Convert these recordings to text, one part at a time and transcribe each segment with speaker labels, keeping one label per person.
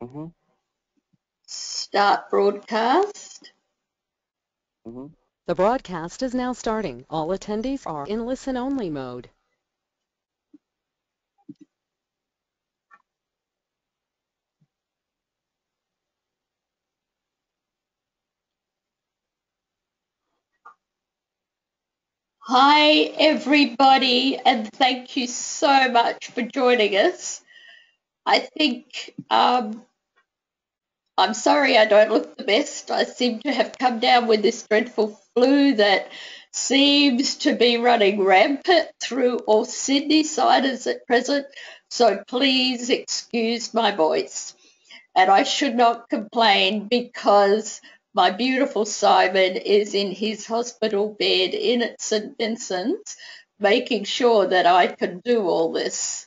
Speaker 1: Mm-hmm.
Speaker 2: Start broadcast.
Speaker 1: Mm-hmm.
Speaker 3: The broadcast is now starting. All attendees are in listen-only mode.
Speaker 2: Hi, everybody, and thank you so much for joining us. I think I'm sorry I don't look the best. I seem to have come down with this dreadful flu that seems to be running rampant through all Sydney siders at present, so please excuse my voice. And I should not complain because my beautiful Simon is in his hospital bed in at St Vincent's, making sure that I can do all this.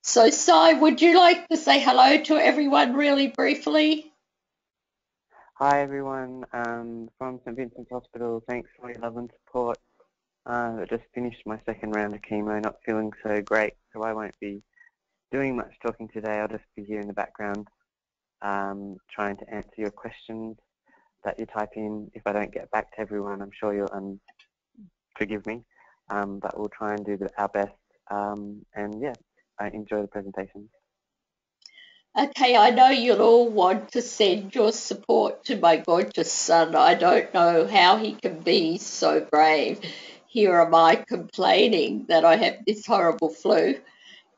Speaker 2: So, Si, would you like to say hello to everyone really briefly?
Speaker 1: Hi everyone, from St Vincent's Hospital. Thanks for your love and support. I just finished my second round of chemo, not feeling so great, so I won't be doing much talking today. I'll just be here in the background, trying to answer your questions that you type in. If I don't get back to everyone, I'm sure you'll forgive me, but we'll try and do our best. And yeah, I enjoy the presentation.
Speaker 2: Okay, I know you'll all want to send your support to my gorgeous son. I don't know how he can be so brave. Here am I complaining that I have this horrible flu,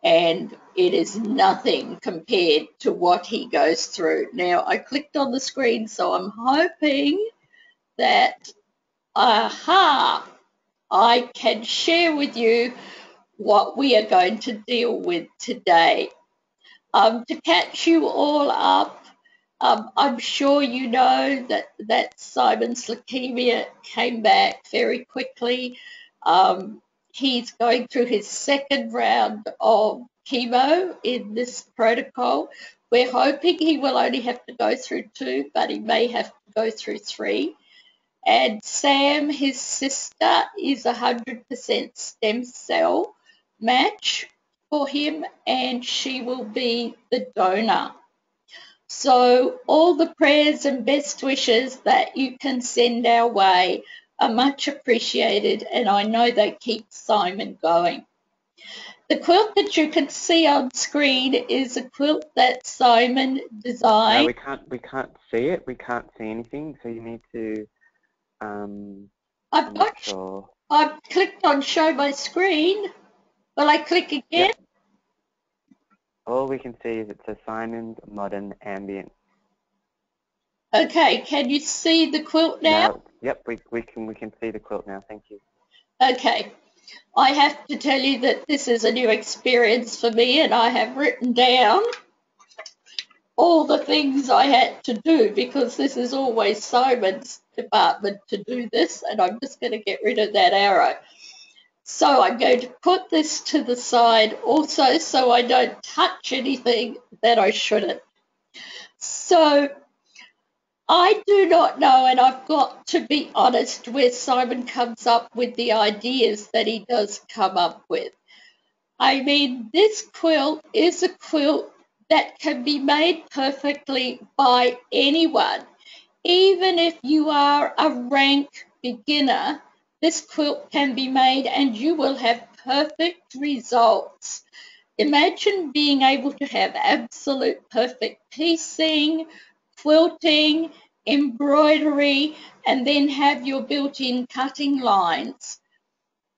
Speaker 2: and it is nothing compared to what he goes through. Now, I clicked on the screen, so I'm hoping that, aha, I can share with you what we are going to deal with today. To catch you all up, I'm sure you know that Simon's leukemia came back very quickly. He's going through his second round of chemo in this protocol. We're hoping he will only have to go through 2, but he may have to go through 3. And Sam, his sister, is 100% stem cell match for him, and she will be the donor. So all the prayers and best wishes that you can send our way are much appreciated, and I know they keep Simon going. The quilt that you can see on screen is a quilt that Simon designed.
Speaker 1: No, we can't see it. We can't see anything. So you need to. I'm not sure.
Speaker 2: I've clicked on show my screen. Will I click again?
Speaker 1: Yep. All we can see is it says Simon's Modern Ambient.
Speaker 2: Okay, can you see the quilt now?
Speaker 1: No, yep, we can see the quilt now. Thank you.
Speaker 2: Okay. I have to tell you that this is a new experience for me, and I have written down all the things I had to do because this is always Simon's department to do this, and I'm just going to get rid of that arrow. So I'm going to put this to the side also so I don't touch anything that I shouldn't. So I do not know, and I've got to be honest, where Simon comes up with the ideas that he does come up with. I mean, this quilt is a quilt that can be made perfectly by anyone. Even if you are a rank beginner, this quilt can be made and you will have perfect results. Imagine being able to have absolute perfect piecing, quilting, embroidery, and then have your built-in cutting lines.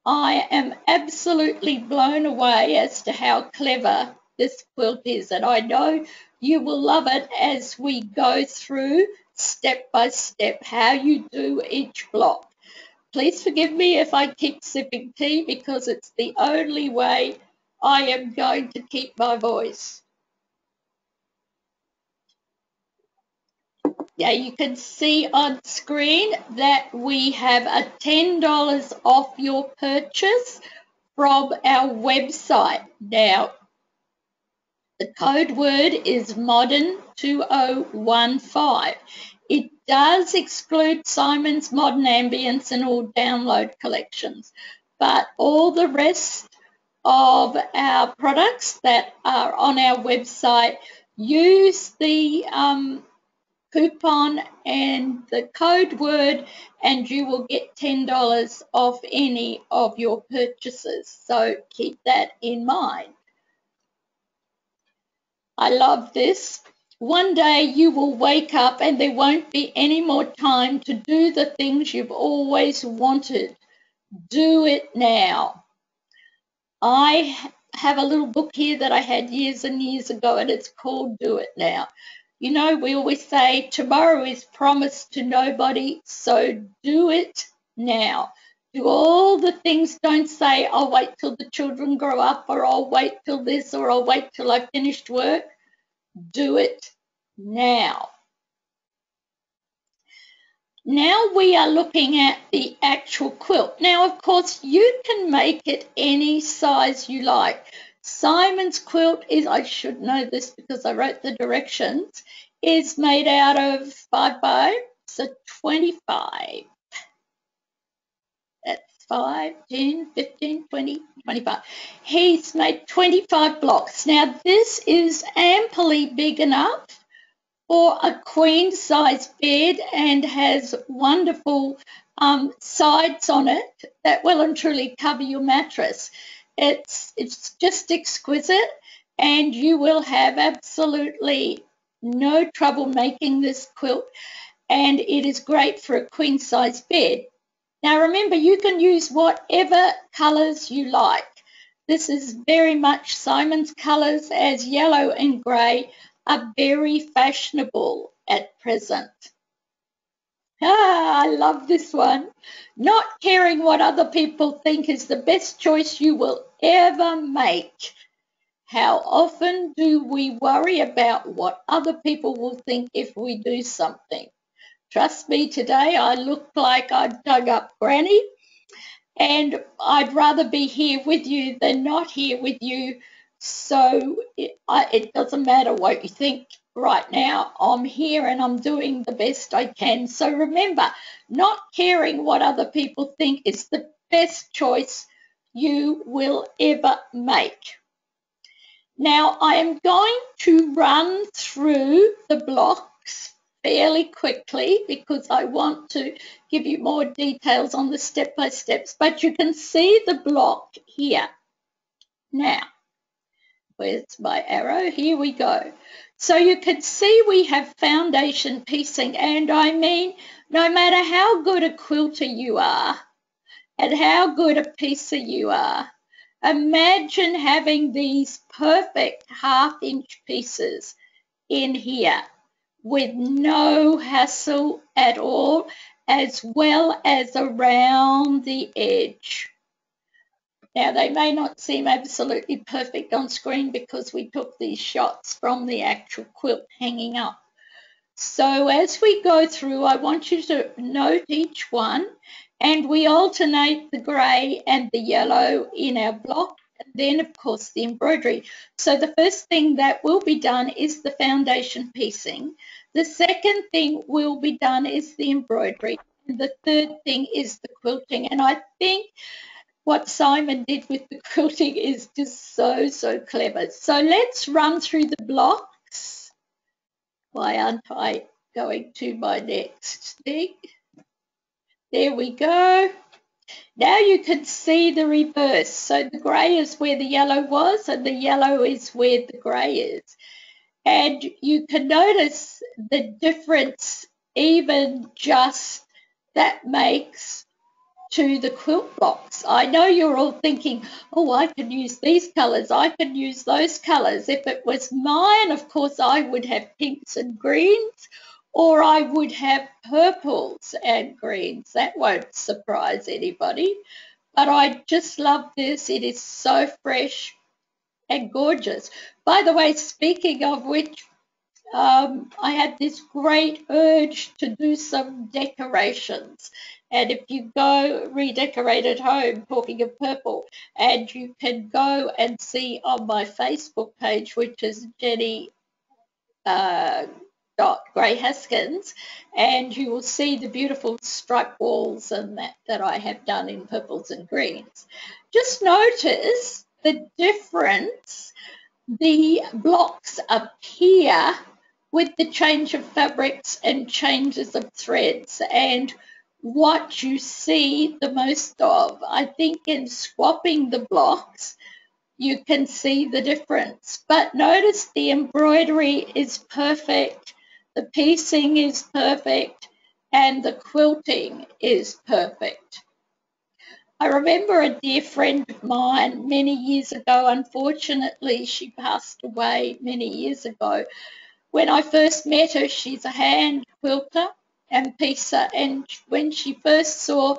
Speaker 2: I am absolutely blown away as to how clever this quilt is, and I know you will love it as we go through step by step how you do each block. Please forgive me if I keep sipping tea because it's the only way I am going to keep my voice. Yeah, you can see on screen that we have a $10 off your purchase from our website. Now, the code word is modern2015. It does exclude Simon's Modern Ambience and all download collections, but all the rest of our products that are on our website use the coupon and the code word, and you will get $10 off any of your purchases. So keep that in mind. I love this. One day you will wake up and there won't be any more time to do the things you've always wanted. Do it now. I have a little book here that I had years and years ago, and it's called Do It Now. You know, we always say tomorrow is promised to nobody, so do it now. Do all the things. Don't say, I'll wait till the children grow up, or I'll wait till this, or I'll wait till I've finished work. Do it now. Now we are looking at the actual quilt. Now, of course, you can make it any size you like. Simon's quilt is, I should know this because I wrote the directions, is made out of 5x, so 25. That's 5, 10, 15, 20, 25. He's made 25 blocks. Now, this is amply big enough for a queen size bed and has wonderful sides on it that will and truly cover your mattress. It's just exquisite, and you will have absolutely no trouble making this quilt, and it is great for a queen size bed. Now remember, you can use whatever colours you like. This is very much Simon's colours, as yellow and grey are very fashionable at present. I love this one. Not caring what other people think is the best choice you will ever make. How often do we worry about what other people will think if we do something? Trust me, today I look like I dug up Granny, and I'd rather be here with you than not here with you. So it doesn't matter what you think right now. I'm here and I'm doing the best I can. So remember, not caring what other people think is the best choice you will ever make. Now I am going to run through the blocks fairly quickly because I want to give you more details on the step-by-steps, but you can see the block here. Now, where's my arrow? Here we go. So you can see we have foundation piecing, and I mean, no matter how good a quilter you are and how good a piecer you are, imagine having these perfect half-inch pieces in here with no hassle at all, as well as around the edge. Now, they may not seem absolutely perfect on screen because we took these shots from the actual quilt hanging up. So as we go through, I want you to note each one, and we alternate the grey and the yellow in our block, and then, of course, the embroidery. So the first thing that will be done is the foundation piecing. The second thing will be done is the embroidery. And the third thing is the quilting. And I think what Simon did with the quilting is just so clever. So let's run through the blocks. Why aren't I going to my next thing? There we go. Now you can see the reverse. So the grey is where the yellow was, and the yellow is where the grey is. And you can notice the difference, even just that makes to the quilt blocks. I know you're all thinking, oh, I can use these colours, I can use those colours. If it was mine, of course, I would have pinks and greens, or I would have purples and greens. That won't surprise anybody. But I just love this. It is so fresh and gorgeous. By the way, speaking of which, I had this great urge to do some decorations. And if you go redecorate at home, talking of purple, and you can go and see on my Facebook page, which is Jenny Gray Haskins, and you will see the beautiful striped walls and that I have done in purples and greens. Just notice the difference the blocks appear with the change of fabrics and changes of threads, and what you see the most of. I think in swapping the blocks, you can see the difference. But notice the embroidery is perfect, the piecing is perfect, and the quilting is perfect. I remember a dear friend of mine many years ago, unfortunately she passed away many years ago. When I first met her, she's a hand quilter and piecer, and when she first saw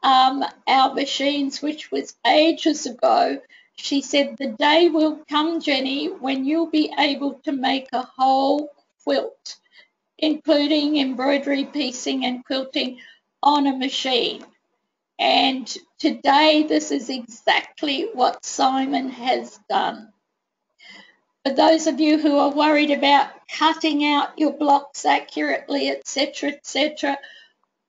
Speaker 2: our machines, which was ages ago, she said, "The day will come, Jenny, when you'll be able to make a whole quilt, including embroidery, piecing and quilting on a machine." And today this is exactly what Simon has done. For those of you who are worried about cutting out your blocks accurately, etc.,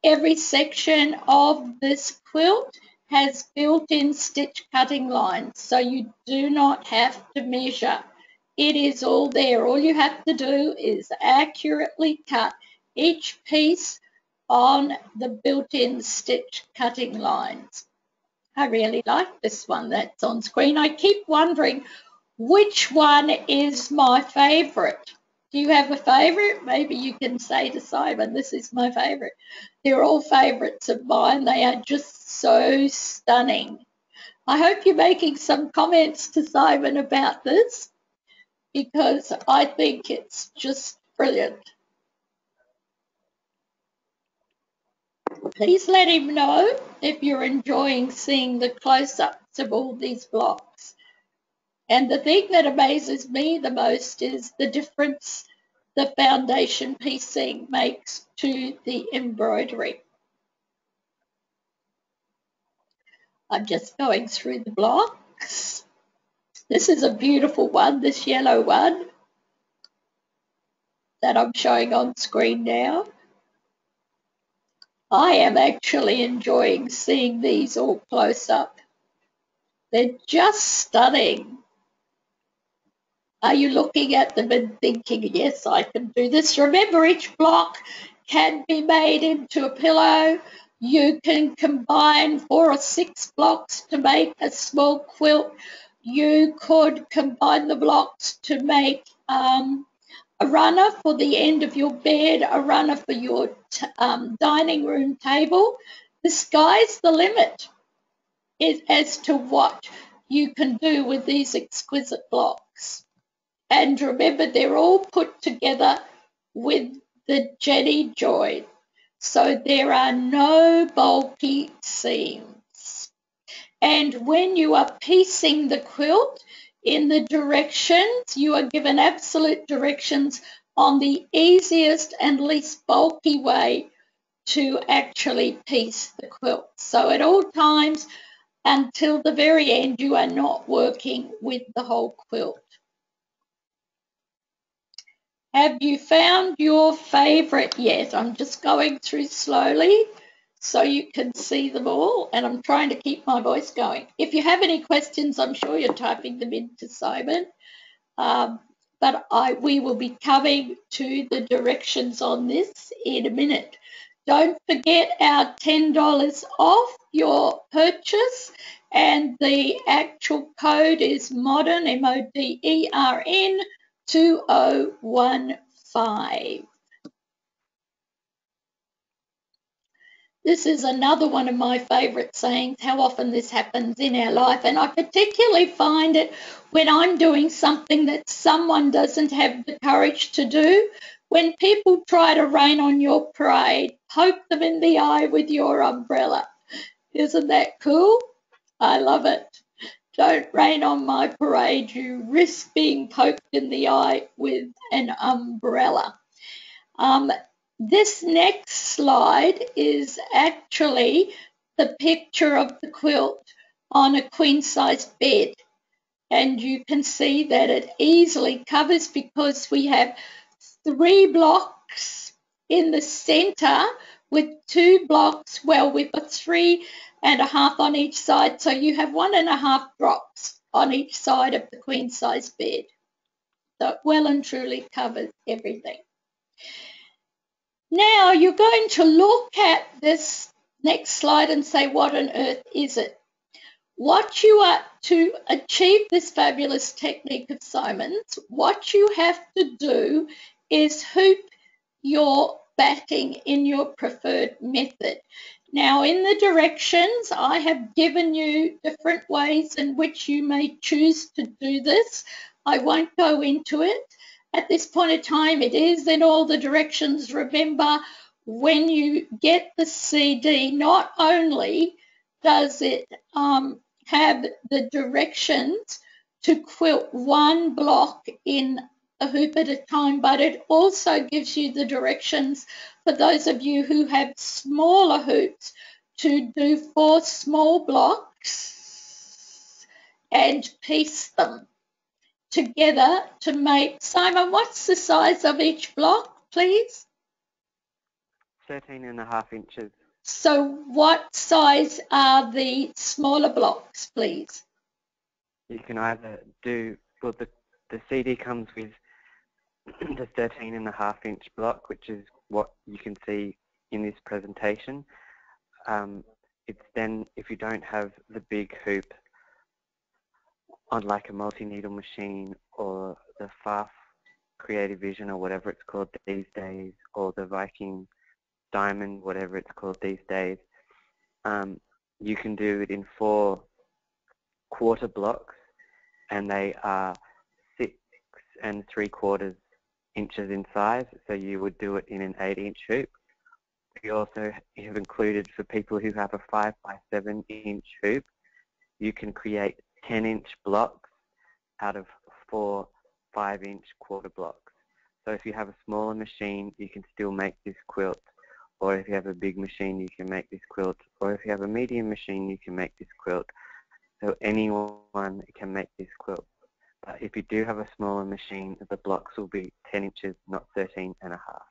Speaker 2: every section of this quilt has built-in stitch cutting lines, so you do not have to measure. It is all there. All you have to do is accurately cut each piece on the built-in stitch cutting lines. I really like this one that's on screen. I keep wondering which one is my favourite. Do you have a favourite? Maybe you can say to Simon, "This is my favourite." They're all favourites of mine. They are just so stunning. I hope you're making some comments to Simon about this, because I think it's just brilliant. Please let him know if you're enjoying seeing the close-ups of all these blocks. And the thing that amazes me the most is the difference the foundation piecing makes to the embroidery. I'm just going through the blocks. This is a beautiful one, this yellow one that I'm showing on screen now. I am actually enjoying seeing these all close up. They're just stunning. Are you looking at them and thinking, "Yes, I can do this"? Remember, each block can be made into a pillow. You can combine 4 or 6 blocks to make a small quilt. You could combine the blocks to make a runner for the end of your bed, a runner for your dining room table. The sky's the limit as to what you can do with these exquisite blocks. And remember, they're all put together with the Jenny join, so there are no bulky seams. And when you are piecing the quilt, in the directions, you are given absolute directions on the easiest and least bulky way to actually piece the quilt. So at all times, until the very end, you are not working with the whole quilt. Have you found your favourite yet? I'm just going through slowly so you can see them all, and I'm trying to keep my voice going. If you have any questions, I'm sure you're typing them into Simon, but we will be coming to the directions on this in a minute. Don't forget our $10 off your purchase, and the actual code is MODERN, MODERN 2015. This is another one of my favourite sayings, how often this happens in our life, and I particularly find it when I'm doing something that someone doesn't have the courage to do. When people try to rain on your parade, poke them in the eye with your umbrella. Isn't that cool? I love it. Don't rain on my parade, you risk being poked in the eye with an umbrella. This next slide is actually the picture of the quilt on a queen-size bed. And you can see that it easily covers, because we have 3 blocks in the centre with 2 blocks. Well, we've got 3.5 on each side, so you have 1.5 drops on each side of the queen-size bed. that well and truly covers everything. Now you're going to look at this next slide and say, what on earth is it? What you are to achieve this fabulous technique of Simon's, what you have to do is hoop your batting in your preferred method. Now in the directions, I have given you different ways in which you may choose to do this. I won't go into it. At this point in time, it is in all the directions. Remember, when you get the CD, not only does it have the directions to quilt one block in a hoop at a time, but it also gives you the directions for those of you who have smaller hoops to do 4 small blocks and piece them together to make, Simon, what's the size of each block, please?
Speaker 1: 13.5 inches.
Speaker 2: So what size are the smaller blocks, please?
Speaker 1: You can either do, well, the CD comes with the 13.5 inch block, which is what you can see in this presentation. It's then, if you don't have the big hoop on like a multi-needle machine or the FAF Creative Vision or whatever it's called these days, or the Viking Diamond, whatever it's called these days, you can do it in 4 quarter blocks, and they are 6 3/4 inches in size, so you would do it in an 8-inch hoop. We also have included, for people who have a 5 by 7 inch hoop, you can create 10-inch blocks out of 4 5-inch quarter blocks. So if you have a smaller machine, you can still make this quilt, or if you have a big machine, you can make this quilt, or if you have a medium machine, you can make this quilt. So anyone can make this quilt. But if you do have a smaller machine, the blocks will be 10 inches, not 13.5.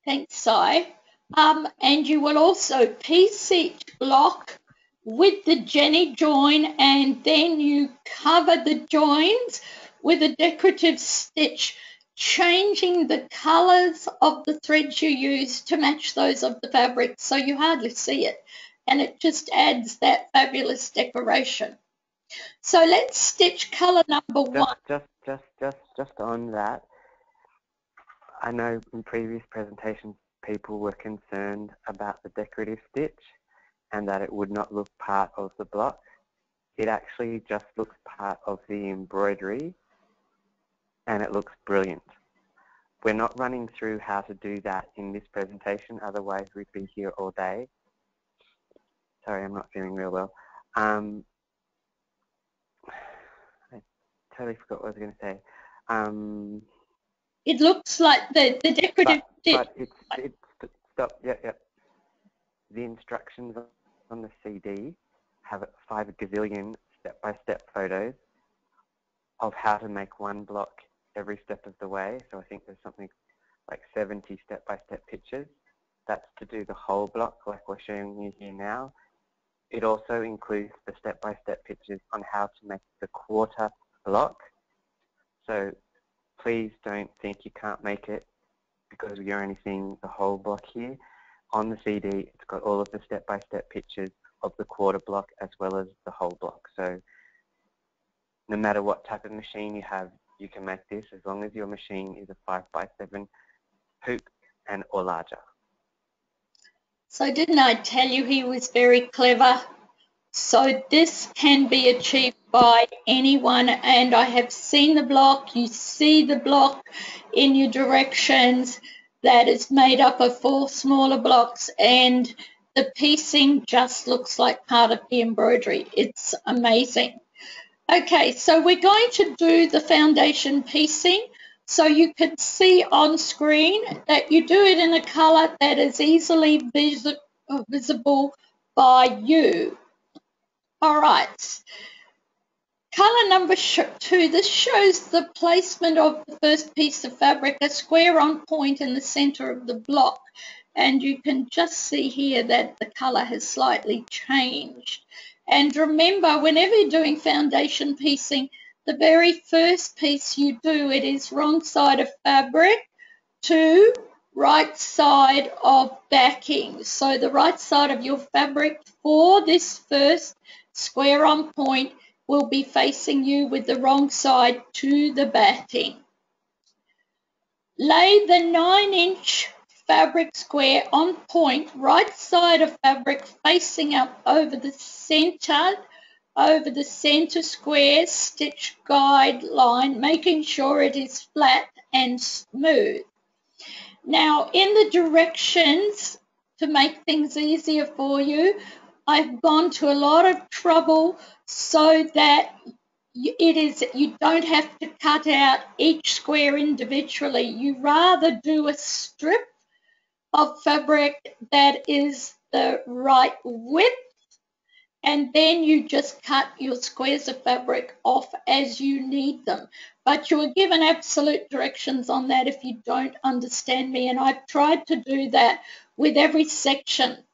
Speaker 2: Thanks, Si. And you will also piece each block with the Jenny join, and then you cover the joins with a decorative stitch, changing the colours of the threads you use to match those of the fabric, so you hardly see it, and it just adds that fabulous decoration. So let's stitch colour number 1.
Speaker 1: Just on that, I know in previous presentations people were concerned about the decorative stitch and that it would not look part of the block. It actually just looks part of the embroidery, and it looks brilliant. We're not running through how to do that in this presentation, otherwise we'd be here all day. Sorry, I'm not feeling real well. I totally forgot what I was going to say.
Speaker 2: It looks like the decorative stitch.
Speaker 1: But it's stop, yeah. The instructions on the CD have 5 gazillion step-by-step photos of how to make one block every step of the way. So I think there's something like 70 step-by-step pictures. That's to do the whole block like we're showing you here now. It also includes the step-by-step pictures on how to make the quarter block. So please don't think you can't make it because you're only seeing the whole block here. On the CD, it's got all of the step-by-step pictures of the quarter block as well as the whole block. So no matter what type of machine you have, you can make this as long as your machine is a 5 by 7 hoop and or larger.
Speaker 2: So didn't I tell you he was very clever? So this can be achieved by anyone, and I have seen the block. You see the block in your directions that is made up of 4 smaller blocks, and the piecing just looks like part of the embroidery. It's amazing. Okay, so we're going to do the foundation piecing. So you can see on screen that you do it in a colour that is easily visible by you. All right. Colour number 2, this shows the placement of the first piece of fabric, a square on point in the centre of the block. And you can just see here that the colour has slightly changed. And remember, whenever you're doing foundation piecing, the very first piece you do, it is wrong side of fabric to right side of backing. So the right side of your fabric for this first square on point will be facing you with the wrong side to the batting. Lay the 9-inch fabric square on point, right side of fabric facing up over the center square stitch guide line, making sure it is flat and smooth. Now, in the directions, to make things easier for you, I've gone to a lot of trouble so that you don't have to cut out each square individually. You rather do a strip of fabric that is the right width, and then you just cut your squares of fabric off as you need them. But you are given absolute directions on that if you don't understand me, and I've tried to do that with every section.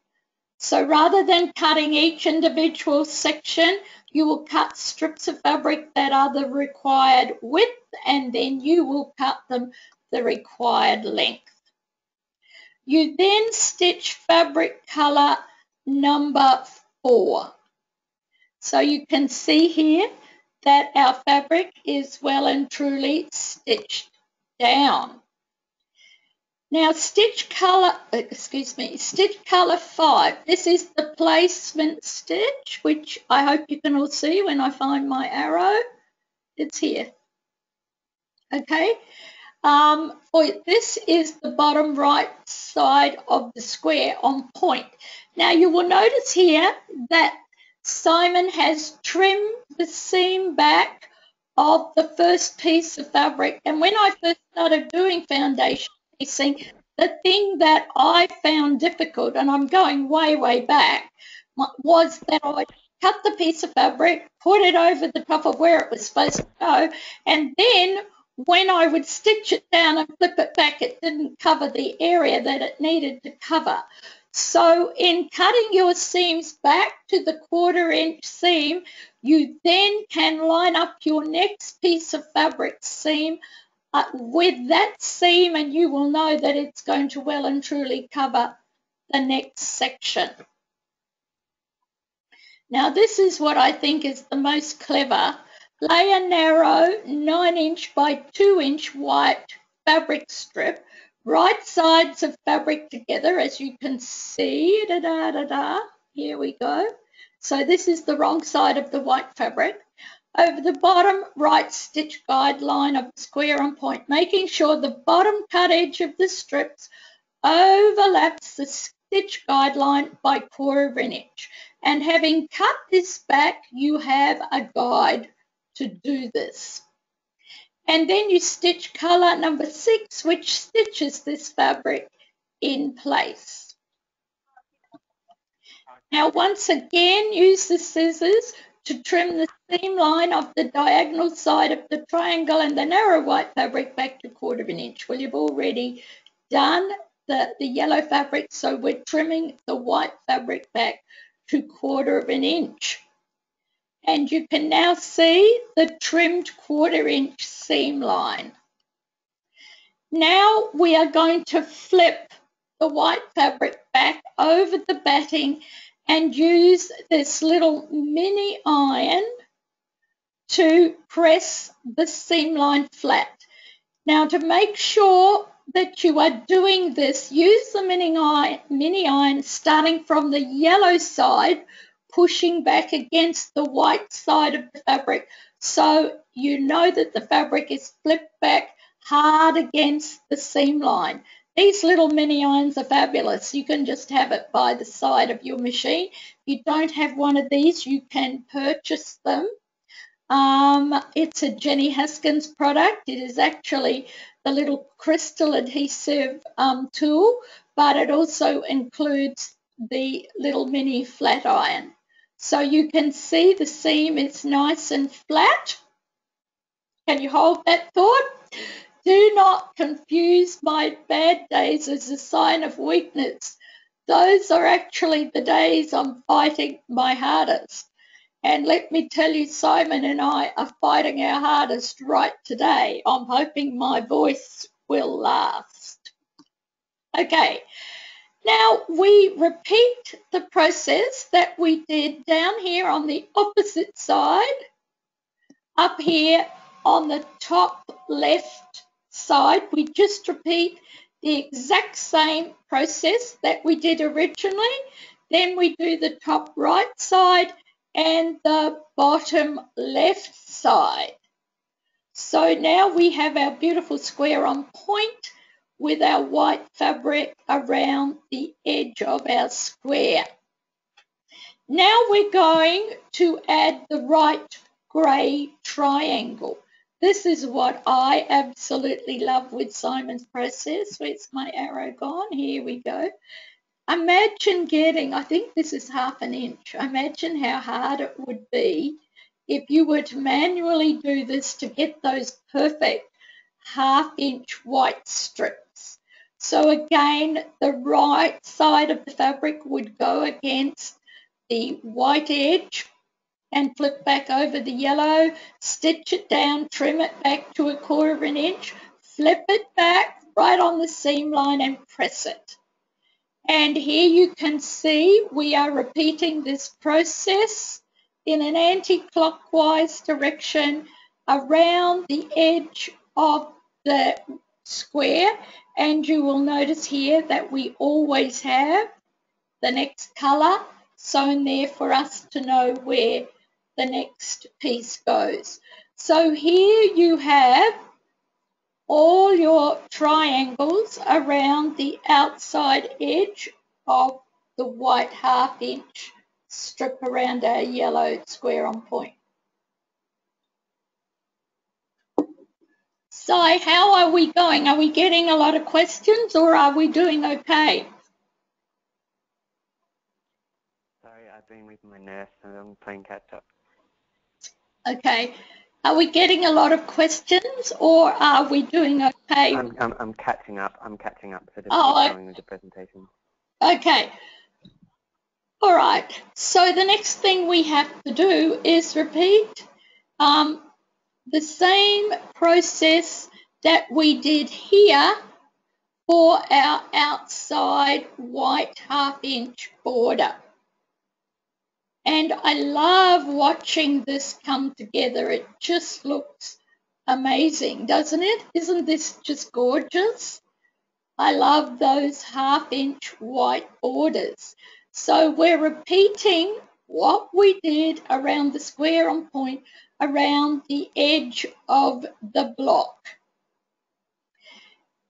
Speaker 2: So rather than cutting each individual section, you will cut strips of fabric that are the required width, and then you will cut them the required length. You then stitch fabric colour number 4. So you can see here that our fabric is well and truly stitched down. Now stitch colour 5. This is the placement stitch, which I hope you can all see when I find my arrow. It's here. Okay. This is the bottom right side of the square on point. Now you will notice here that Simon has trimmed the seam back of the first piece of fabric, and when I first started doing foundation piecing, the thing that I found difficult, and I'm going way back, was that I cut the piece of fabric, put it over the top of where it was supposed to go, and then when I would stitch it down and flip it back, it didn't cover the area that it needed to cover. So in cutting your seams back to the 1/4 inch seam, you then can line up your next piece of fabric seam with that seam, and you will know that it's going to well and truly cover the next section. Now this is what I think is the most clever. Lay a narrow 9-inch by 2-inch white fabric strip, right sides of fabric together, as you can see. Here we go. So this is the wrong side of the white fabric. Over the bottom right stitch guide line of the square on point, making sure the bottom cut edge of the strips overlaps the stitch guide line by 1/4 inch. And having cut this back, you have a guide to do this. And then you stitch colour number 6, which stitches this fabric in place. Now once again, use the scissors to trim the seam line of the diagonal side of the triangle and the narrow white fabric back to 1/4 inch. Well, you've already done the yellow fabric, so we're trimming the white fabric back to 1/4 inch. And you can now see the trimmed 1/4 inch seam line. Now we are going to flip the white fabric back over the batting and use this little mini iron to press the seam line flat. Now to make sure that you are doing this, use the mini iron starting from the yellow side, pushing back against the white side of the fabric, so you know that the fabric is flipped back hard against the seam line. These little mini irons are fabulous. You can just have it by the side of your machine. If you don't have one of these, you can purchase them. It's a Jenny Haskins product. It is actually the little crystal adhesive tool, but it also includes the little mini flat iron. So you can see the seam is nice and flat. Can you hold that thought? Do not confuse my bad days as a sign of weakness. Those are actually the days I'm fighting my hardest. And let me tell you, Simon and I are fighting our hardest right today. I'm hoping my voice will last. Okay, now we repeat the process that we did down here on the opposite side, up here on the top left side. We just repeat the exact same process that we did originally. Then we do the top right side and the bottom left side. So now we have our beautiful square on point with our white fabric around the edge of our square. Now we're going to add the right grey triangle. This is what I absolutely love with Simon's process. Where's my arrow gone? Here we go. Imagine getting, I think this is 1/2 inch. Imagine how hard it would be if you were to manually do this to get those perfect 1/2 inch white strips. So again, the right side of the fabric would go against the white edge and flip back over the yellow, stitch it down, trim it back to 1/4 inch, flip it back right on the seam line and press it. And here you can see we are repeating this process in an anti-clockwise direction around the edge of the square. And you will notice here that we always have the next colour sewn there for us to know where the next piece goes. So here you have all your triangles around the outside edge of the white 1/2 inch strip around our yellow square on point. So how are we going? Are we getting a lot of questions or are we doing okay?
Speaker 1: Sorry, I've been with my nurse and I'm playing catch up.
Speaker 2: Okay. Are we getting a lot of questions or are we doing okay?
Speaker 1: I'm catching up. So just keep going with the presentation.
Speaker 2: Okay. All right. So the next thing we have to do is repeat the same process that we did here for our outside white 1/2 inch border. And I love watching this come together. It just looks amazing, doesn't it? Isn't this just gorgeous? I love those 1/2 inch white borders. So we're repeating what we did around the square on point, around the edge of the block.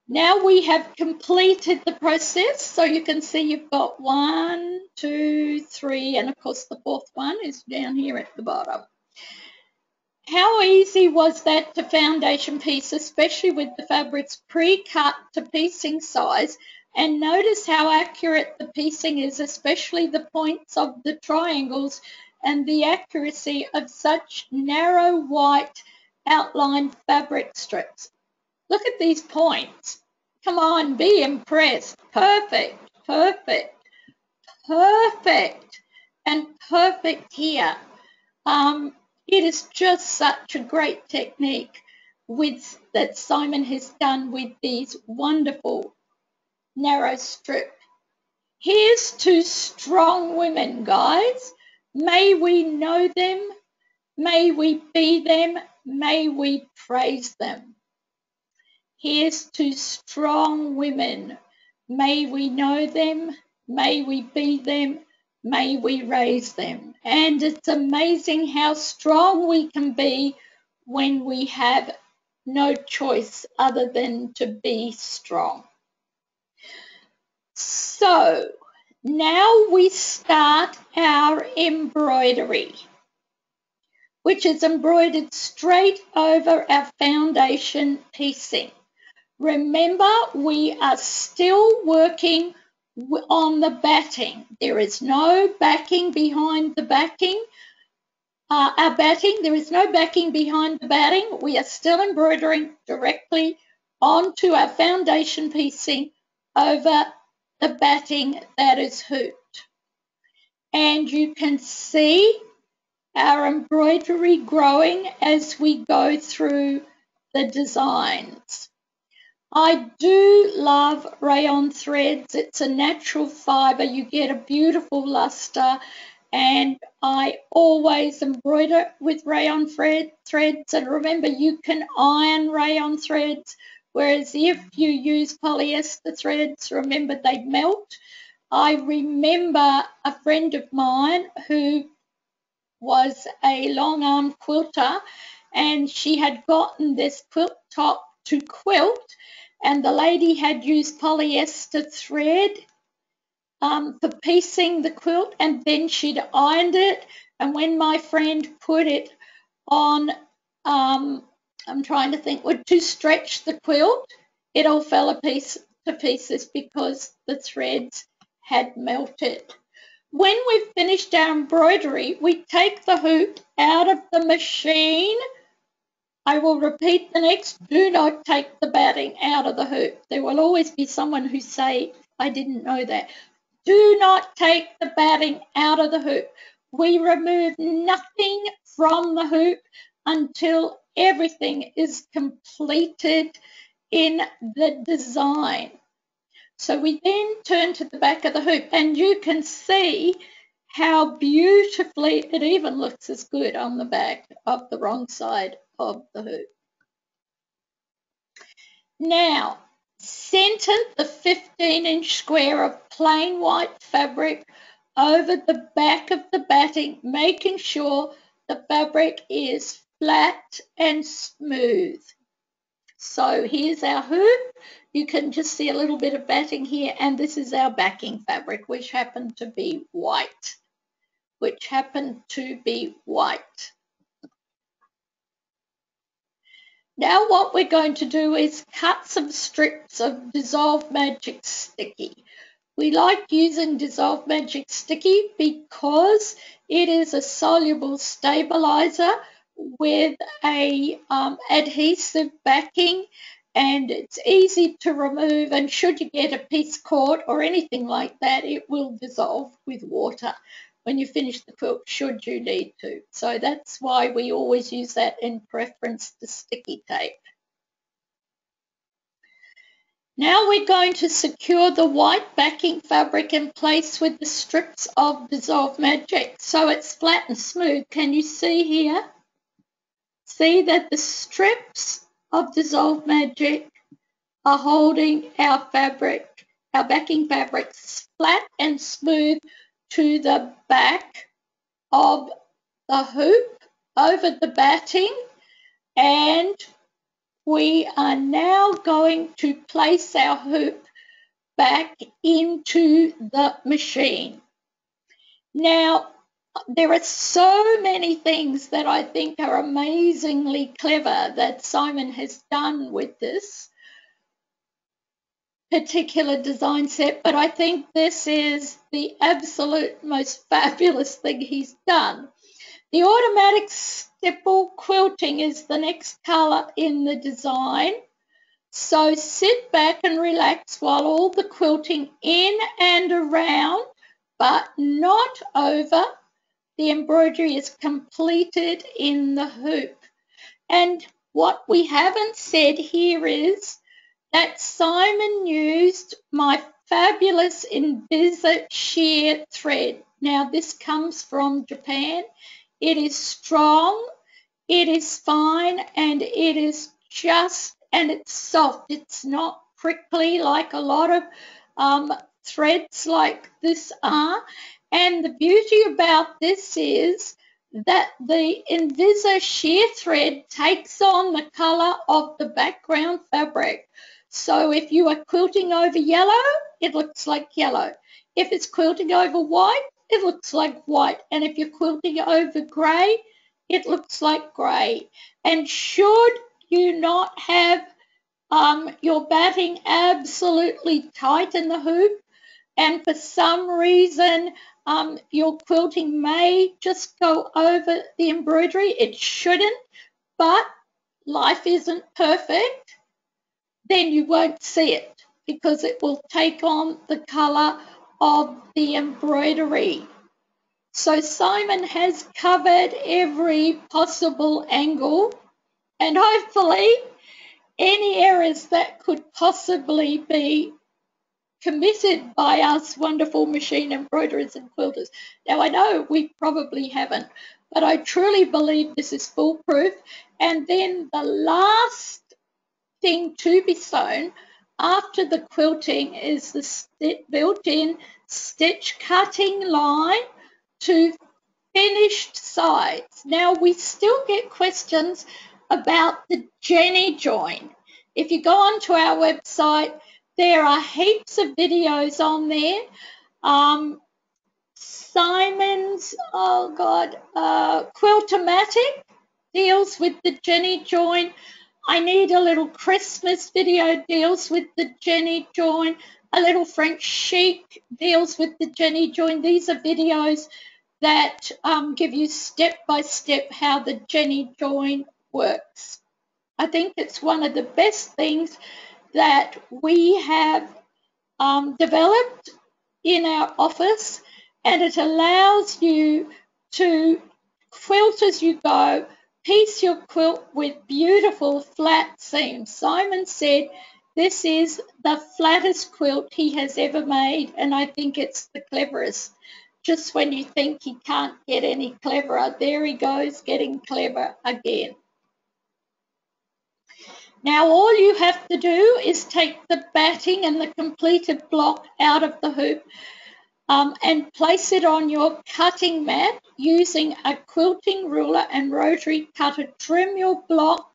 Speaker 2: Now we have completed the process, so you can see you've got 1, 2, 3, and of course the 4th one is down here at the bottom. How easy was that to foundation piece, especially with the fabrics pre-cut to piecing size? And notice how accurate the piecing is, especially the points of the triangles and the accuracy of such narrow white outlined fabric strips. Look at these points. Come on, be impressed. Perfect, perfect, perfect, and perfect here. It is just such a great technique that Simon has done with these wonderful narrow strip. Here's to strong women, guys. May we know them, may we be them, may we praise them. Here's to strong women. May we know them, may we be them, may we raise them. And it's amazing how strong we can be when we have no choice other than to be strong. So now we start our embroidery, which is embroidered straight over our foundation piecing. Remember, we are still working on the batting. There is no backing behind the backing. There is no backing behind the batting. We are still embroidering directly onto our foundation piecing over the batting that is hooped. And you can see our embroidery growing as we go through the designs. I do love rayon threads. It's a natural fibre. You get a beautiful luster, and I always embroider with rayon threads. And remember, you can iron rayon threads, whereas if you use polyester threads, remember they melt. I remember a friend of mine who was a long-arm quilter, and she had gotten this quilt top to quilt, and the lady had used polyester thread for piecing the quilt, and then she'd ironed it, and when my friend put it on, I'm trying to think, to stretch the quilt, it all fell to pieces because the threads had melted. When we've finished our embroidery, we take the hoop out of the machine. I will repeat the next, do not take the batting out of the hoop. There will always be someone who say, I didn't know that. Do not take the batting out of the hoop. We remove nothing from the hoop until everything is completed in the design. So we then turn to the back of the hoop, and you can see how beautifully it even looks as good on the back of the wrong side of the hoop. Now, center the 15-inch square of plain white fabric over the back of the batting, making sure the fabric is flat and smooth. So here's our hoop. You can just see a little bit of batting here, and this is our backing fabric, which happened to be white. Now what we're going to do is cut some strips of Dissolve Magic Sticky. We like using Dissolve Magic Sticky because it is a soluble stabilizer with a adhesive backing, and it's easy to remove, and should you get a piece caught or anything like that, it will dissolve with water when you finish the quilt, should you need to. So that's why we always use that in preference to sticky tape. Now we're going to secure the white backing fabric in place with the strips of Dissolve Magic so it's flat and smooth. Can you see here? See that the strips of Dissolve Magic are holding our fabric, our backing fabric, flat and smooth to the back of the hoop over the batting, and we are now going to place our hoop back into the machine. Now, there are so many things that I think are amazingly clever that Simon has done with this particular design set, but I think this is the absolute most fabulous thing he's done. The automatic stipple quilting is the next colour in the design. So sit back and relax while all the quilting in and around, but not over, the embroidery is completed in the hoop. And what we haven't said here is that Simon used my fabulous Invisor sheer thread. Now this comes from Japan. It is strong, it is fine, and it is and it's soft. It's not prickly like a lot of threads like this are. And the beauty about this is that the Invisor sheer thread takes on the colour of the background fabric. So if you are quilting over yellow, it looks like yellow. If it's quilting over white, it looks like white. And if you're quilting over grey, it looks like grey. And should you not have your batting absolutely tight in the hoop, and for some reason your quilting may just go over the embroidery, it shouldn't, but life isn't perfect, then you won't see it because it will take on the colour of the embroidery. So Simon has covered every possible angle, and hopefully any errors that could possibly be committed by us wonderful machine embroiderers and quilters. Now, I know we probably haven't, but I truly believe this is foolproof. And then the last thing to be sewn after the quilting is the built-in stitch cutting line to finished sides. Now, we still get questions about the Jenny join. If you go onto our website, there are heaps of videos on there. Simon's, Quiltomatic deals with the Jenny join. I Need a Little Christmas video deals with the Jenny join. A Little French Chic deals with the Jenny join. These are videos that give you step-by-step how the Jenny join works. I think it's one of the best things that we have developed in our office, and it allows you to quilt as you go, piece your quilt with beautiful flat seams. Simon said this is the flattest quilt he has ever made, and I think it's the cleverest. Just when you think he can't get any cleverer, there he goes getting clever again. Now all you have to do is take the batting and the completed block out of the hoop and place it on your cutting mat using a quilting ruler and rotary cutter. Trim your block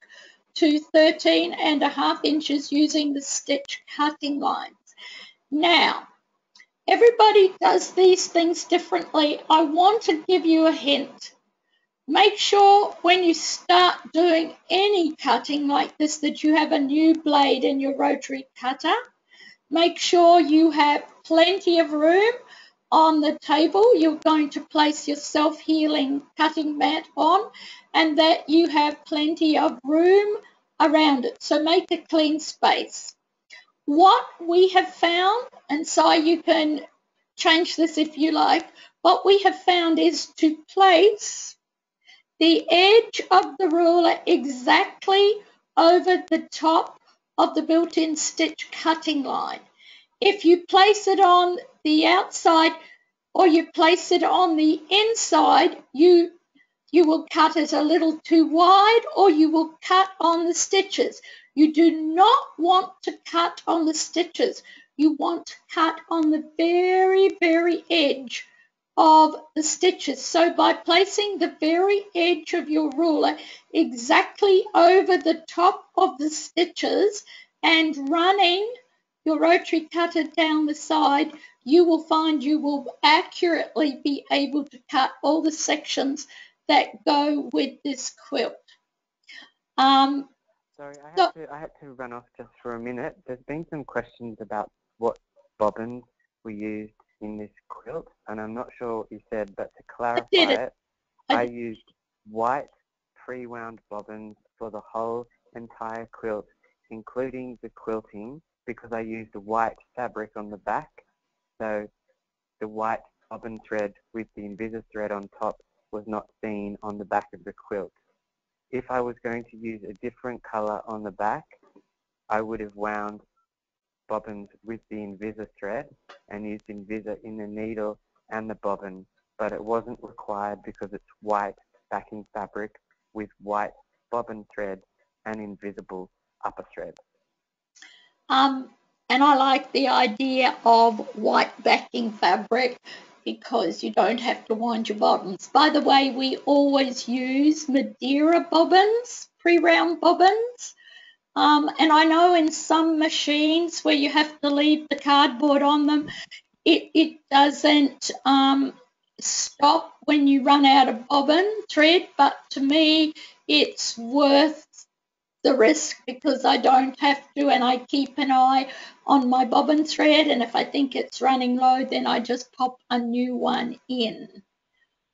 Speaker 2: to 13.5 inches using the stitch cutting lines. Now, everybody does these things differently. I want to give you a hint. Make sure when you start doing any cutting like this that you have a new blade in your rotary cutter. Make sure you have plenty of room on the table you're going to place your self-healing cutting mat on, and that you have plenty of room around it. So make a clean space. What we have found, and so you can change this if you like, what we have found is to place the edge of the ruler exactly over the top of the built-in stitch cutting line. If you place it on the outside or you place it on the inside, you will cut it a little too wide, or you will cut on the stitches. You do not want to cut on the stitches. You want to cut on the very, very edge of the stitches. So by placing the very edge of your ruler exactly over the top of the stitches and running your rotary cutter down the side, you will find you will accurately be able to cut all the sections that go with this quilt.
Speaker 1: Sorry, I had to run off just for a minute. There's been some questions about what bobbins we used in this quilt, and I'm not sure what you said, but to clarify I used white pre-wound bobbins for the whole entire quilt, including the quilting, because I used white fabric on the back, so the white bobbin thread with the Invisa thread on top was not seen on the back of the quilt. If I was going to use a different colour on the back, I would have wound bobbins with the Invisa thread and used Invisa in the needle and the bobbin, but it wasn't required because it's white backing fabric with white bobbin thread and invisible upper thread.
Speaker 2: And I like the idea of white backing fabric because you don't have to wind your bobbins. By the way, we always use Madeira bobbins, pre-round bobbins. And I know in some machines where you have to leave the cardboard on them, it doesn't stop when you run out of bobbin thread, but to me it's worth the risk because I don't have to, and I keep an eye on my bobbin thread, and if I think it's running low, then I just pop a new one in.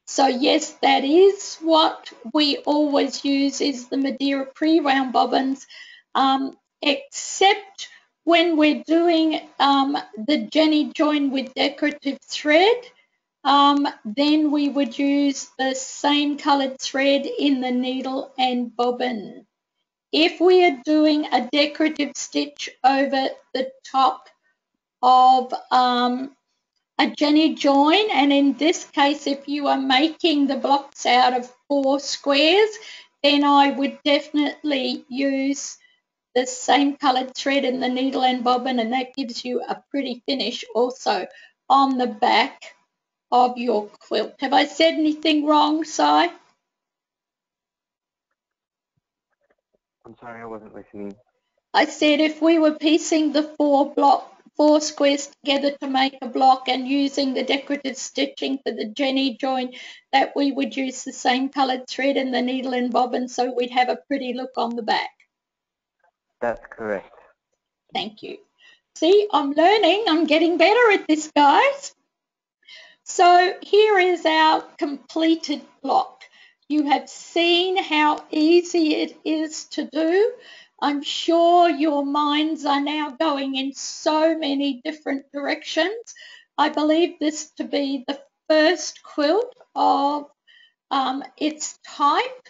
Speaker 2: So yes, that is what we always use, is the Madeira pre-wound bobbins, except when we're doing the Jenny join with decorative thread. then we would use the same coloured thread in the needle and bobbin. If we are doing a decorative stitch over the top of a Jenny join, and in this case if you are making the blocks out of 4 squares, then I would definitely use the same coloured thread in the needle and bobbin, and that gives you a pretty finish also on the back of your quilt. Have I said anything wrong, Si?
Speaker 1: I'm sorry, I wasn't listening.
Speaker 2: I said if we were piecing the 4 squares together to make a block and using the decorative stitching for the Jenny join, that we would use the same coloured thread in the needle and bobbin so we'd have a pretty look on the back.
Speaker 1: That's correct.
Speaker 2: Thank you. See, I'm learning. I'm getting better at this, guys. So here is our completed block. You have seen how easy it is to do. I'm sure your minds are now going in so many different directions. I believe this to be the first quilt of its type.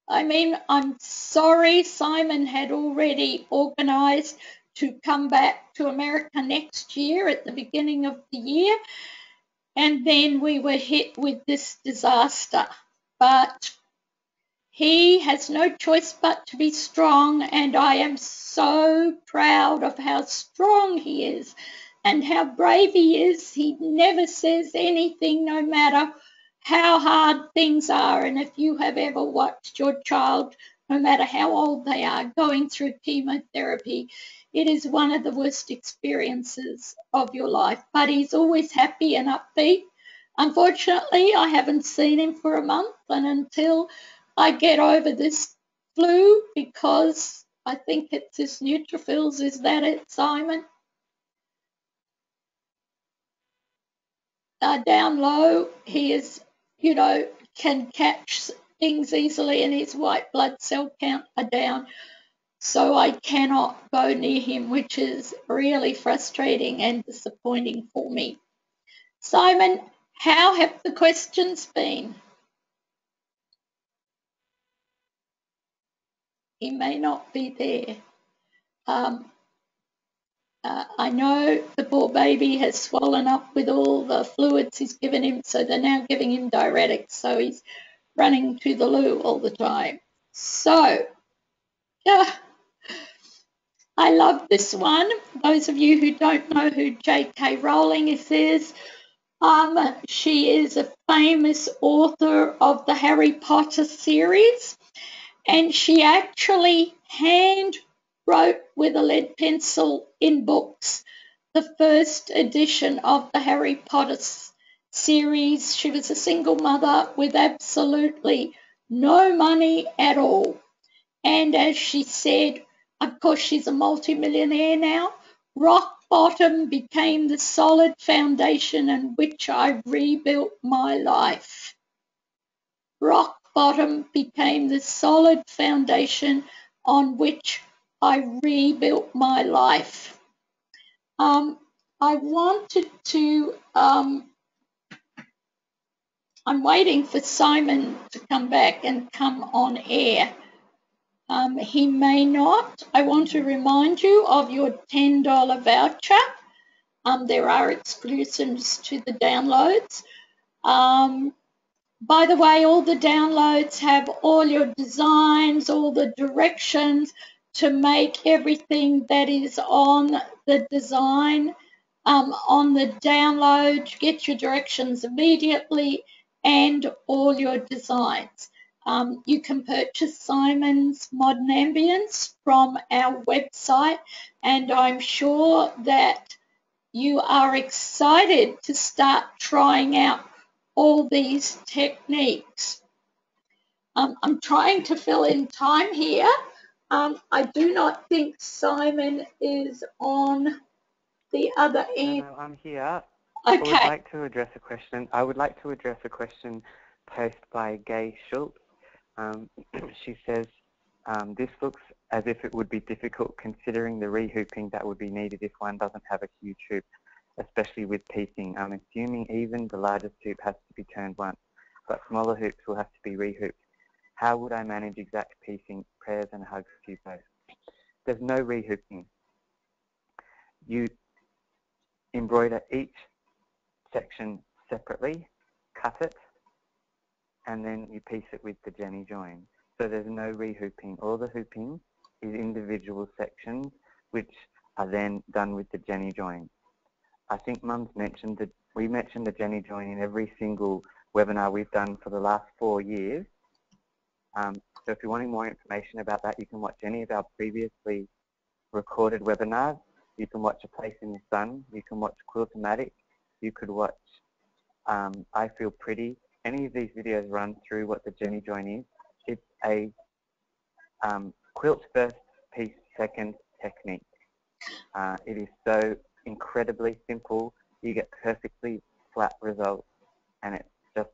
Speaker 2: I mean, I'm sorry Simon had already organised to come back to America next year at the beginning of the year, and then we were hit with this disaster. But he has no choice but to be strong, and I am so proud of how strong he is and how brave he is. He never says anything, no matter how hard things are. And if you have ever watched your child, no matter how old they are, going through chemotherapy, it is one of the worst experiences of your life. But he's always happy and upbeat. Unfortunately, I haven't seen him for a month, and until I get over this flu, because I think it's his neutrophils, is that it, Simon? Down low, he is, can catch things easily, and his white blood cell count are down. So I cannot go near him, which is really frustrating and disappointing for me. Simon, how have the questions been? He may not be there. I know the poor baby has swollen up with all the fluids he's given him, so they're now giving him diuretics, so he's running to the loo all the time. So, I love this one. Those of you who don't know who J.K. Rowling is, she is a famous author of the Harry Potter series, and she actually hand wrote with a lead pencil in books the first edition of the Harry Potter series. She was a single mother with absolutely no money at all. And as she said, of course she's a multimillionaire now, rock bottom became the solid foundation on which I rebuilt my life. Rock bottom became the solid foundation on which I rebuilt my life. I wanted to, I'm waiting for Simon to come back and come on air. He may not. I want to remind you of your $10 voucher. There are exclusions to the downloads. By the way, all the downloads have all your designs, all the directions to make everything that is on the design on the download. Get your directions immediately and all your designs. You can purchase Simon's Modern Ambience from our website, and I'm sure that you are excited to start trying out all these techniques. I'm trying to fill in time here. I do not think Simon is on the other end.
Speaker 1: No, I'm here.
Speaker 2: Okay.
Speaker 1: I would like to address a question posed by Gay Schultz. She says, this looks as if it would be difficult considering the rehooping that would be needed if one doesn't have a huge hoop. especially with piecing. I'm assuming even the largest hoop has to be turned once, but smaller hoops will have to be rehooped. How would I manage exact piecing? Prayers and hugs to you both. There's no rehooping. You embroider each section separately, cut it, and then you piece it with the Jenny join. So there's no rehooping. All the hooping is individual sections, which are then done with the Jenny join. I think Mum's mentioned that we mentioned the Jenny join in every single webinar we've done for the last 4 years. So if you're wanting more information about that, you can watch any of our previously recorded webinars. You can watch A Place in the Sun. You can watch Quiltomatic. You could watch I Feel Pretty. Any of these videos run through what the Jenny join is. It's a quilt first, piece second technique. It is so incredibly simple. You get perfectly flat results, and it's just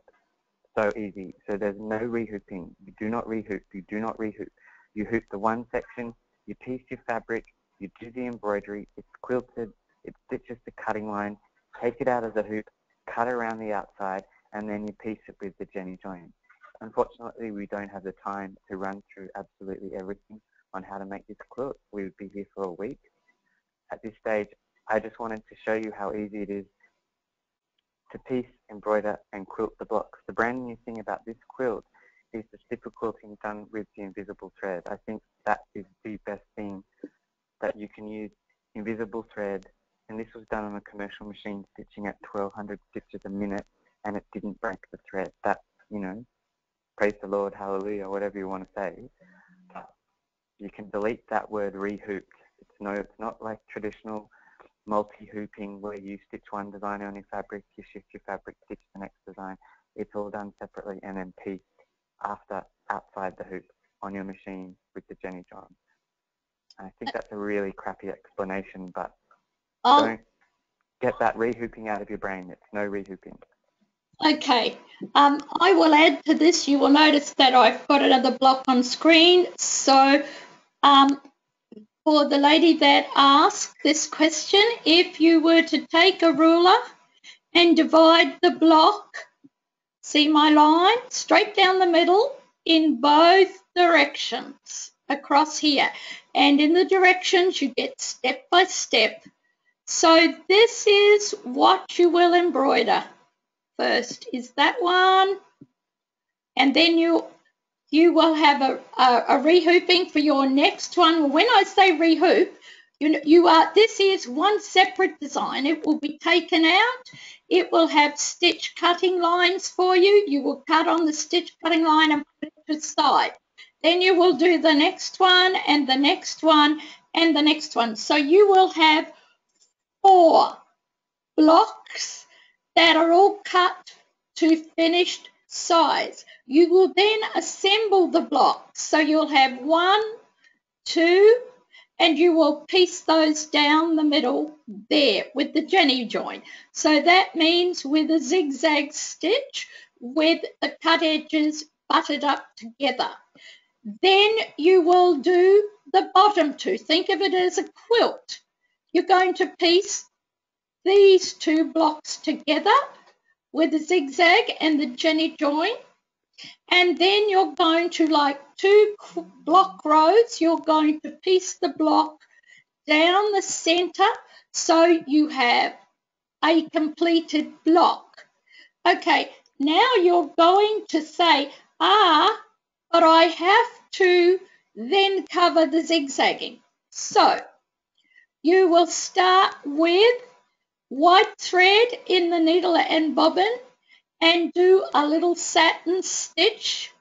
Speaker 1: so easy. So there's no rehooping. You do not rehoop. You do not rehoop. You hoop the one section, you piece your fabric, you do the embroidery, it's quilted, it stitches the cutting line, take it out of the hoop, cut around the outside, and then you piece it with the Jenny join. Unfortunately, we don't have the time to run through absolutely everything on how to make this quilt. We would be here for a week. At this stage, I just wanted to show you how easy it is to piece, embroider, and quilt the blocks. The brand new thing about this quilt is the slipper quilting done with the invisible thread. I think that is the best thing, that you can use invisible thread, and this was done on a commercial machine stitching at 1200 stitches a minute, and it didn't break the thread. That, you know, praise the Lord, hallelujah, whatever you want to say. You can delete that word rehooped. It's not like traditional multi-hooping where you stitch one design on your fabric, you shift your fabric, stitch the next design. It's all done separately and then pieced after outside the hoop on your machine with the Jenny join. I think that's a really crappy explanation, but don't get that rehooping out of your brain. It's no rehooping.
Speaker 2: Okay, I will add to this. You will notice that I've got another block on screen. So for the lady that asked this question, if you were to take a ruler and divide the block, see my line, straight down the middle in both directions across here. And in the directions you get step by step. So this is what you will embroider. First is that one, and then you will have a rehooping for your next one. When I say rehoop, this is one separate design. It will be taken out. It will have stitch cutting lines for you. You will cut on the stitch cutting line and put it to the side. Then you will do the next one and the next one and the next one. So you will have 4 blocks that are all cut to finished size. You will then assemble the blocks. So you'll have 1, 2, and you will piece those down the middle there with the Jenny join. So that means with a zigzag stitch with the cut edges butted up together. Then you will do the bottom 2. Think of it as a quilt. You're going to piece these 2 blocks together with a zigzag and the Jenny join, and then you're going to, like 2 block rows, you're going to piece the block down the center so you have a completed block. Okay, now you're going to say, but I have to then cover the zigzagging. So you will start with white thread in the needle and bobbin and do a little satin stitch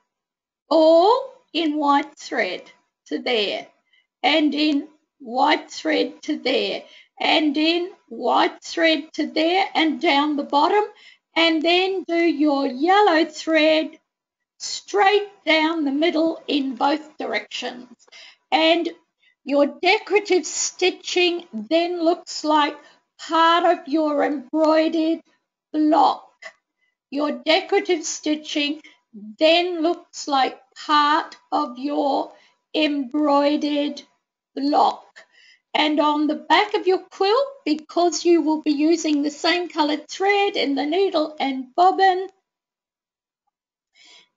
Speaker 2: all in white thread to there, and in white thread to there, and in white thread to there, and down the bottom, and then do your yellow thread straight down the middle in both directions. And your decorative stitching then looks like part of your embroidered block. Your decorative stitching then looks like part of your embroidered block. And on the back of your quilt, because you will be using the same coloured thread in the needle and bobbin,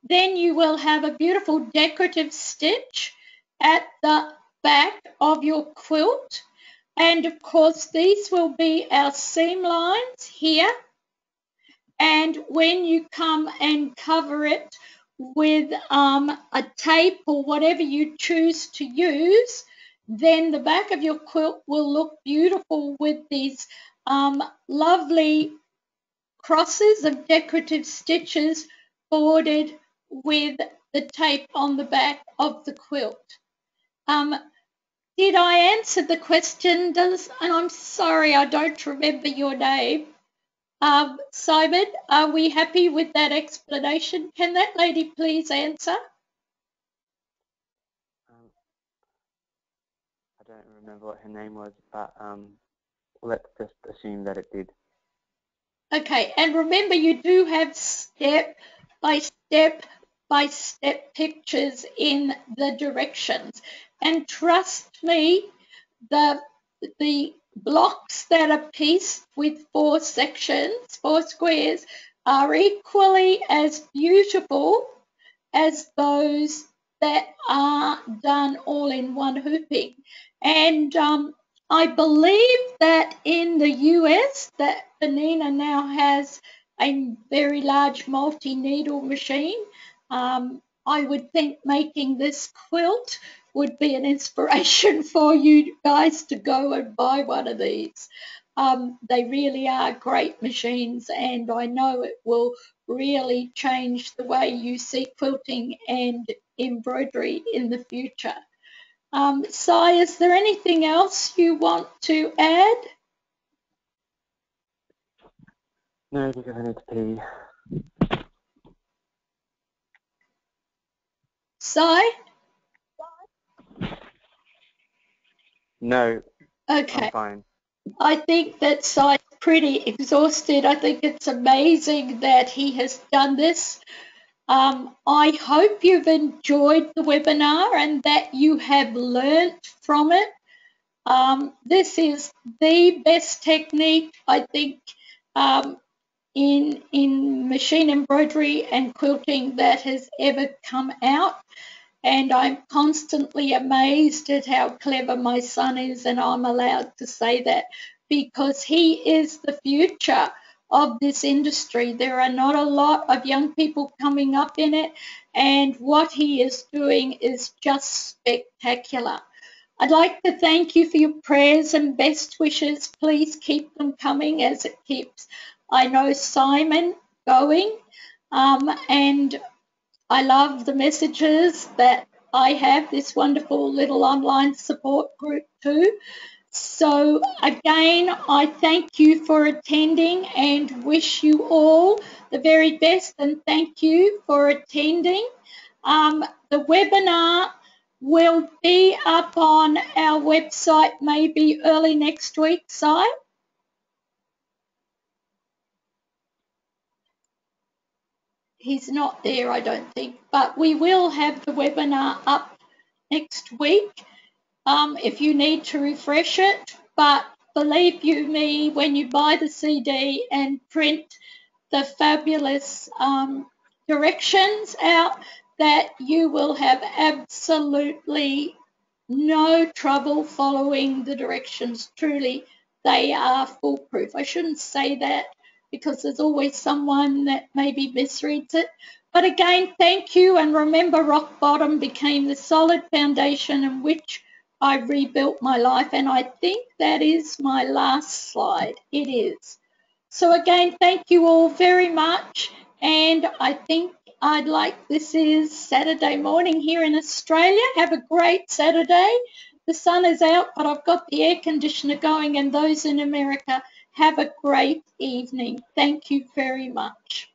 Speaker 2: then you will have a beautiful decorative stitch at the back of your quilt. And of course, these will be our seam lines here. And when you come and cover it with a tape or whatever you choose to use, then the back of your quilt will look beautiful with these lovely crosses of decorative stitches bordered with the tape on the back of the quilt. Did I answer the question? And I'm sorry, I don't remember your name. Simon, are we happy with that explanation? Can that lady please answer?
Speaker 1: I don't remember what her name was, but let's just assume that it did.
Speaker 2: Okay, and remember you do have step by step pictures in the directions. And trust me, the blocks that are pieced with 4 sections, 4 squares, are equally as beautiful as those that are done all in one hooping. And I believe that in the US that Benina now has a very large multi-needle machine. I would think making this quilt would be an inspiration for you guys to go and buy one of these. They really are great machines, and I know it will really change the way you see quilting and embroidery in the future. Si, is there anything else you want to add?
Speaker 1: No, because I need to pee.
Speaker 2: Si?
Speaker 1: No,
Speaker 2: Okay.
Speaker 1: I'm fine.
Speaker 2: I think that Si's pretty exhausted. I think it's amazing that he has done this. I hope you've enjoyed the webinar and that you have learnt from it. This is the best technique, I think, in machine embroidery and quilting that has ever come out. And I'm constantly amazed at how clever my son is, and I'm allowed to say that because he is the future of this industry. There are not a lot of young people coming up in it, and what he is doing is just spectacular. I'd like to thank you for your prayers and best wishes. Please keep them coming as it keeps, I know, Simon going. And I love the messages that I have, this wonderful little online support group too. So again, I thank you for attending and wish you all the very best, and thank you for attending. The webinar will be up on our website maybe early next week, Si. He's not there, I don't think, but we will have the webinar up next week if you need to refresh it. But believe you me, when you buy the CD and print the fabulous directions out, that you will have absolutely no trouble following the directions. Truly, they are foolproof. I shouldn't say that because there's always someone that maybe misreads it. But again, thank you, and remember, rock bottom became the solid foundation in which I rebuilt my life, and I think that is my last slide. It is. So again, thank you all very much, and I think this is Saturday morning here in Australia. Have a great Saturday. The sun is out, but I've got the air conditioner going, and those in America, have a great evening. Thank you very much.